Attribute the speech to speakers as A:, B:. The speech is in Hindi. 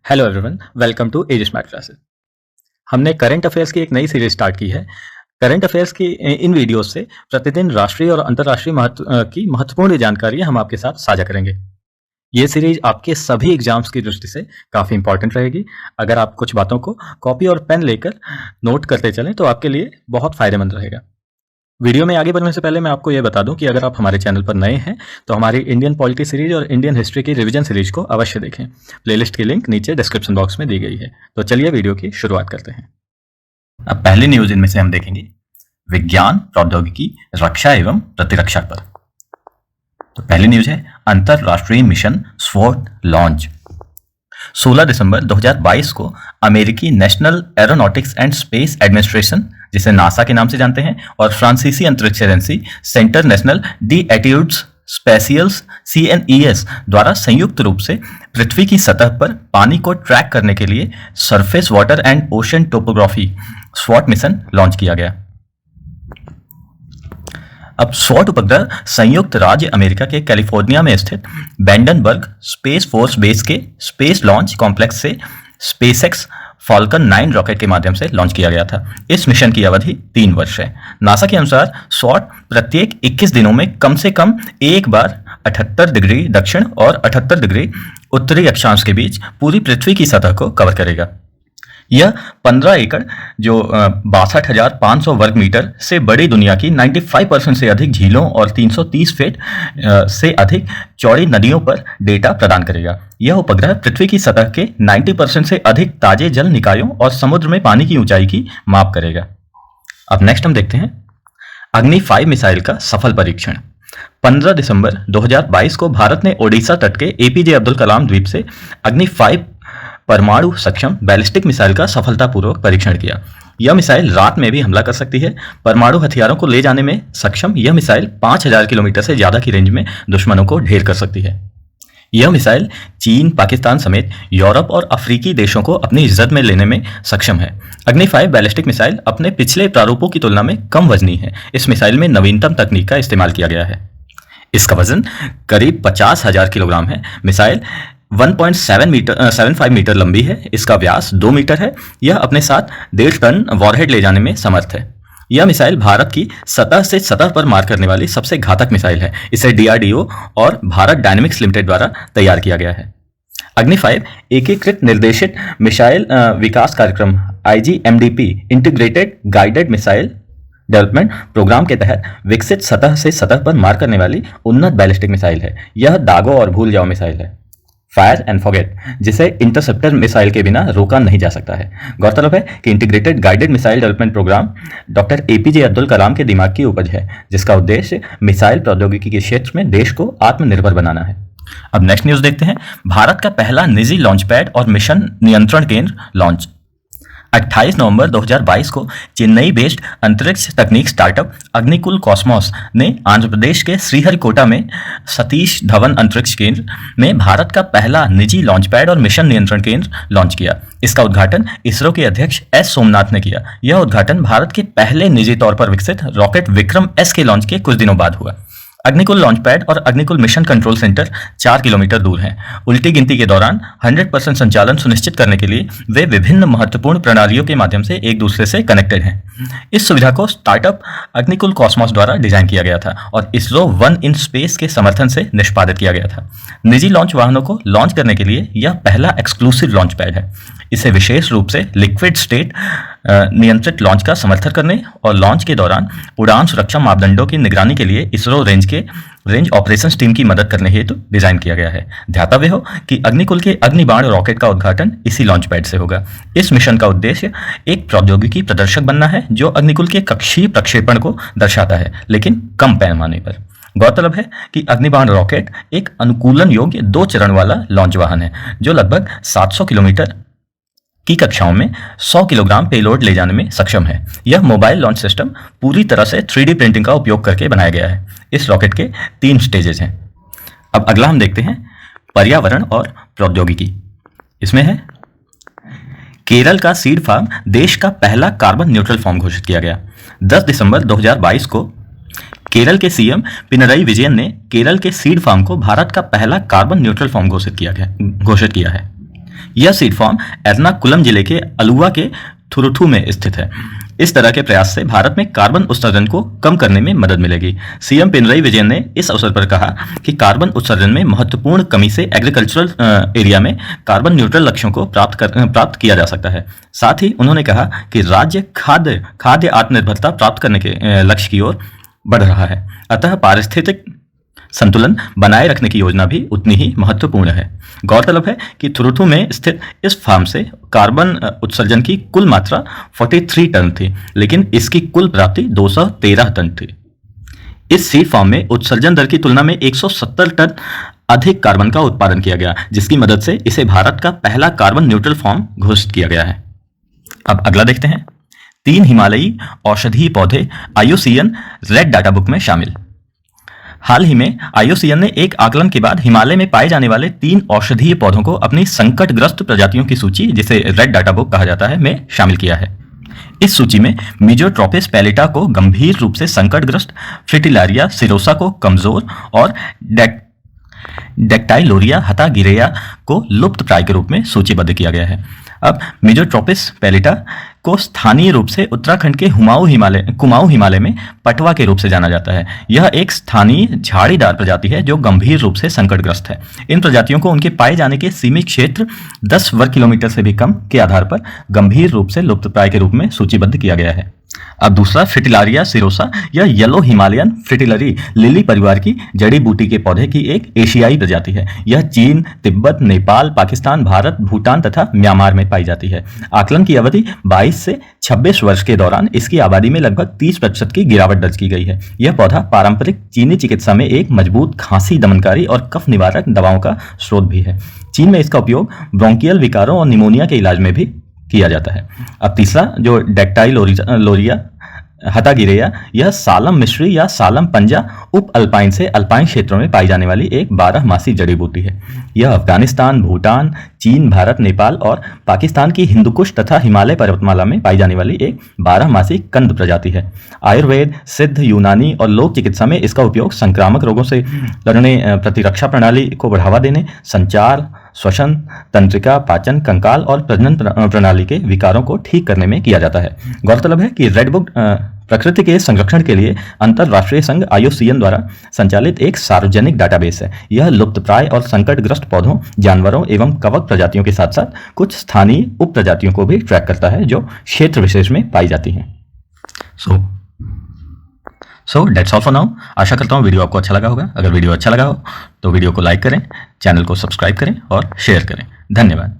A: Hello everyone, welcome to Edge Smart Classes. हमने करंट अफेयर्स की एक नई सीरीज स्टार्ट की है। करंट अफेयर्स की इन वीडियोस से प्रतिदिन राष्ट्रीय और अंतर्राष्ट्रीय की महत्वपूर्ण जानकारी हम आपके साथ साझा करेंगे। ये सीरीज आपके सभी एग्जाम्स की दृष्टि से काफ़ी इंपॉर्टेंट रहेगी। अगर आप कुछ बातों को कॉपी और पेन लेकर नोट करते चलें तो आपके लिए बहुत फायदेमंद रहेगा। वीडियो में आगे बढ़ने से पहले मैं आपको यह बता दूं कि अगर आप हमारे चैनल पर नए हैं तो हमारी इंडियन पॉलिटी सीरीज और इंडियन हिस्ट्री की रिवीजन सीरीज को अवश्य देखें। प्लेलिस्ट की लिंक नीचे डिस्क्रिप्शन बॉक्स में दी गई है। तो चलिए वीडियो की शुरुआत करते हैं। अब पहली न्यूज इनमें से हम देखेंगे विज्ञान, प्रौद्योगिकी, रक्षा एवं प्रतिरक्षा पर। तो पहली न्यूज है अंतरराष्ट्रीय मिशन स्वॉर्ड लॉन्च। 16 दिसंबर 2022 को अमेरिकी national aeronautics and space administration, जिसे नासा के नाम से जानते हैं, और फ्रांसीसी अंतरिक्ष agency centre national de etudes spatiales CNES द्वारा संयुक्त रूप से पृथ्वी की सतह पर पानी को ट्रैक करने के लिए surface water and ocean topography स्वॉट मिशन लॉन्च किया गया। अब स्वॉट उपग्रह संयुक्त राज्य अमेरिका के कैलिफोर्निया में स्थित बैंडनबर्ग स्पेस फोर्स बेस के स्पेस लॉन्च कॉम्प्लेक्स से स्पेसएक्स फॉल्कन 9 रॉकेट के माध्यम से लॉन्च किया गया था। इस मिशन की अवधि 3 वर्ष है। नासा के अनुसार स्वॉट प्रत्येक 21 दिनों में कम से कम एक बार 78 डिग्री दक्षिण और 78 डिग्री उत्तरी अक्षांश के बीच पूरी पृथ्वी की सतह को कवर करेगा। यह 15 एकड़ जो 62,500 वर्ग मीटर से बड़ी दुनिया की 95% से अधिक झीलों और 330 फीट से अधिक चौड़ी नदियों पर डेटा प्रदान करेगा। यह उपग्रह पृथ्वी की सतह के 90% से अधिक ताजे जल निकायों और समुद्र में पानी की ऊंचाई की माप करेगा। अब नेक्स्ट हम देखते हैं अग्नि 5 मिसाइल का सफल परीक्षण। 15 दिसंबर 2022 को भारत ने ओडिशा तट के APJ अब्दुल कलाम द्वीप से अग्नि 5 परमाणु सक्षम बैलिस्टिक मिसाइल का सफलतापूर्वक परीक्षण किया। यह मिसाइल रात में भी हमला कर सकती है। परमाणु हथियारों को ले जाने में सक्षम यह मिसाइल 5000 किलोमीटर से ज्यादा की रेंज में दुश्मनों को ढेर कर सकती है। यह मिसाइल चीन, पाकिस्तान समेत यूरोप और अफ्रीकी देशों को अपनी जद में लेने में सक्षम है। अग्नि 5 बैलिस्टिक मिसाइल अपने पिछले प्रारूपों की तुलना में कम वजनी है। इस मिसाइल में नवीनतम तकनीक का इस्तेमाल किया गया है। इसका वजन करीब 50,000 किलोग्राम है। मिसाइल 1.75 मीटर लंबी है। इसका व्यास 2 मीटर है। यह अपने साथ 1.5 टन वॉरहेड ले जाने में समर्थ है। यह मिसाइल भारत की सतह से सतह पर मार करने वाली सबसे घातक मिसाइल है। इसे DRDO और भारत डायनेमिक्स लिमिटेड द्वारा तैयार किया गया है। अग्नि 5 एकीकृत निर्देशित मिसाइल विकास कार्यक्रम IGMDP integrated guided missile development programme के तहत विकसित सतह से सतह पर मार करने वाली उन्नत बैलिस्टिक मिसाइल है। यह दागो और भूल जाओ मिसाइल है, फायर एंड फॉरगेट, जिसे इंटरसेप्टर मिसाइल के बिना रोका नहीं जा सकता है। गौरतलब है कि integrated guided missile development program doctor APJ Abdul Kalam के दिमाग की उपज है, जिसका उद्देश्य मिसाइल प्रौद्योगिकी के क्षेत्र में देश को आत्मनिर्भर बनाना है। अब नेक्स्ट न्यूज देखते हैं भारत का पहला निजी लॉन्च पैड और मिशन नियंत्रण केंद्र लॉन्च। 28 नवंबर 2022 को चेन्नई बेस्ड अंतरिक्ष तकनीक स्टार्टअप अग्निकुल कॉस्मोस ने आंध्र प्रदेश के श्रीहरिकोटा में सतीश धवन अंतरिक्ष केंद्र में भारत का पहला निजी लॉन्च पैड और मिशन नियंत्रण केंद्र लॉन्च किया। इसका उद्घाटन इसरो के अध्यक्ष S सोमनाथ ने किया। यह उद्घाटन भारत के पहले निजी तौर पर विकसित रॉकेट विक्रम S के लॉन्च के कुछ दिनों बाद हुआ। अग्निकुल लॉन्च पैड और Agnikul mission control centre 4 kilometre दूर हैं। उल्टी गिनती के दौरान 100% संचालन सुनिश्चित करने के लिए वे विभिन्न महत्वपूर्ण प्रणालियों के माध्यम से एक दूसरे से कनेक्टेड हैं। इस सुविधा को स्टार्टअप अग्निकुल कॉस्मोस द्वारा डिजाइन किया गया था और इसरो वन इन स्पेस के समर्थन से निष्पादित किया गया था। निजी लॉन्च वाहनों को लॉन्च करने के लिए यह पहला एक्सक्लूसिव लॉन्च पैड है। इसे विशेष रूप से लिक्विड स्टेट नियंत्रित लॉन्च का समर्थन करने और लॉन्च के दौरान उड़ान सुरक्षा मापदंडों की निगरानी के लिए इसरो रेंज ऑपरेशंस टीम की मदद करने हेतु डिजाइन किया गया है। ध्यातव्य हो कि अग्निकुल के अग्निबाण रॉकेट का उद्घाटन इसी लॉन्च पैड से होगा। इस मिशन का उद्देश्य एक प्रौद्योगिकी प्रदर्शक बनना है जो अग्निकुल के कक्षीय प्रक्षेपण को दर्शाता है, लेकिन कम पैमाने पर। गौरतलब है कि अग्निबाण रॉकेट एक अनुकूलन योग्य 2 चरण वाला लॉन्च वाहन है जो लगभग 700 किलोमीटर की कक्षाओं में 100 किलोग्राम पेलोड ले जाने में सक्षम है। यह मोबाइल लॉन्च सिस्टम पूरी तरह से 3D प्रिंटिंग का उपयोग करके बनाया गया है। इस रॉकेट के 3 स्टेजेस हैं। अब अगला हम देखते हैं पर्यावरण और प्रौद्योगिकी। इसमें है केरल का सीड फार्म देश का पहला कार्बन न्यूट्रल फार्म घोषित किया गया। 10 दिसंबर 2022 को केरल के CM पिनरई विजयन ने केरल के सीड फार्म को भारत का पहला कार्बन न्यूट्रल फार्म घोषित किया है। यह सीड फार्म एर्नाकुलम जिले के अलुवा के थुरुथु में स्थित है। इस तरह के प्रयास से भारत में कार्बन उत्सर्जन को कम करने में मदद मिलेगी। सीएम पिनरई विजयन ने इस अवसर पर कहा कि कार्बन उत्सर्जन में महत्वपूर्ण कमी से एग्रीकल्चरल एरिया में कार्बन न्यूट्रल लक्ष्यों को प्राप्त किया जा सकता है। साथ ही उन्होंने कहा कि राज्य खाद्य आत्मनिर्भरता प्राप्त करने के लक्ष्य की ओर बढ़ रहा है, अतः पारिस्थितिक संतुलन बनाए रखने की योजना भी उतनी ही महत्वपूर्ण है। गौरतलब है कि थुरुथु में स्थित इस फार्म से कार्बन उत्सर्जन की कुल मात्रा 43 टन थी, लेकिन इसकी कुल प्राप्ति 213 टन थी। इस सीड फार्म में उत्सर्जन दर की तुलना में 170 टन अधिक कार्बन का उत्पादन किया गया, जिसकी मदद से इसे भारत का पहला कार्बन न्यूट्रल फार्म घोषित किया गया है। अब अगला देखते हैं। 3 हिमालयी औषधीय पौधे IUCN रेड डाटा बुक में शामिल। हाल ही में IUCN ने एक आकलन के बाद हिमालय में पाए जाने वाले 3 औषधीय पौधों को अपनी संकटग्रस्त प्रजातियों की सूची, जिसे रेड डाटा बुक कहा जाता है, में शामिल किया है। इस सूची में मिजोट्रोपिस पैलेटा को गंभीर रूप से संकटग्रस्त, फ्रिटिलारिया सिरोसा को कमजोर और डेक्टाइलोरिया हतागिरेया को लुप्तप्राय के रूप में सूचीबद्ध किया गया है। अब मिजोट्रोपिस पैलेटा को स्थानीय रूप से उत्तराखंड के कुमाऊं हिमालय में पटवा के रूप से जाना जाता है। यह एक स्थानीय झाड़ीदार प्रजाति है जो गंभीर रूप से संकटग्रस्त है। इन प्रजातियों को उनके पाए जाने के सीमित क्षेत्र 10 वर्ग किलोमीटर से भी कम के आधार पर गंभीर रूप से लुप्तप्राय के रूप में सूचीबद्ध किया गया है। अब दूसरा फ्रिटिलारिया सिरोसा, यह येलो हिमालयन फ्रिटिलरी लिली परिवार की जड़ी बूटी के पौधे की एक एशियाई प्रजाति है। यह चीन, तिब्बत, नेपाल, पाकिस्तान, भारत, भूटान तथा म्यांमार में पाई जाती है। आकलन की अवधि 22 से 26 वर्ष के दौरान इसकी आबादी में लगभग 30% की गिरावट दर्ज की गई है। यह पौधा पारंपरिक चीनी चिकित्सा में एक मजबूत खांसी दमनकारी और कफ निवारक दवाओं का स्रोत भी है। चीन में इसका उपयोग ब्रोंकियल विकारों और निमोनिया के इलाज में भी किया जाता है। अब तीसरा जो डेक्टाइलोरिया हतागिरेया, यह सालम मिश्री या सालम पंजा उप अल्पाइन से अल्पाइन क्षेत्रों में पाई जाने वाली एक 12 मासी जड़ी बूटी है। यह अफगानिस्तान, भूटान, चीन, भारत, नेपाल और पाकिस्तान की हिंदुकुश तथा हिमालय पर्वतमाला में पाई जाने वाली एक 12 मासी कंद प्रजाति है। आयुर्वेद, सिद्ध, यूनानी और लोक चिकित्सा में इसका उपयोग संक्रामक रोगों से लड़ने, प्रतिरक्षा प्रणाली को बढ़ावा देने, संचार, श्वसन तंत्रिका, पाचन, कंकाल और प्रजनन प्रणाली के विकारों को ठीक करने में किया जाता है। गौरतलब है कि रेड बुक प्रकृति के संरक्षण के लिए अंतरराष्ट्रीय संघ IUCN द्वारा संचालित एक सार्वजनिक डाटाबेस है। यह लुप्तप्राय और संकटग्रस्त पौधों, जानवरों एवं कवक प्रजातियों के साथ साथ कुछ स्थानीय उप प्रजातियों को भी ट्रैक करता है जो क्षेत्र विशेष में पाई जाती हैं। So that's all for now. आशा करता हूँ वीडियो आपको अच्छा लगा होगा। अगर वीडियो अच्छा लगा हो तो वीडियो को लाइक करें, चैनल को सब्सक्राइब करें और शेयर करें। धन्यवाद।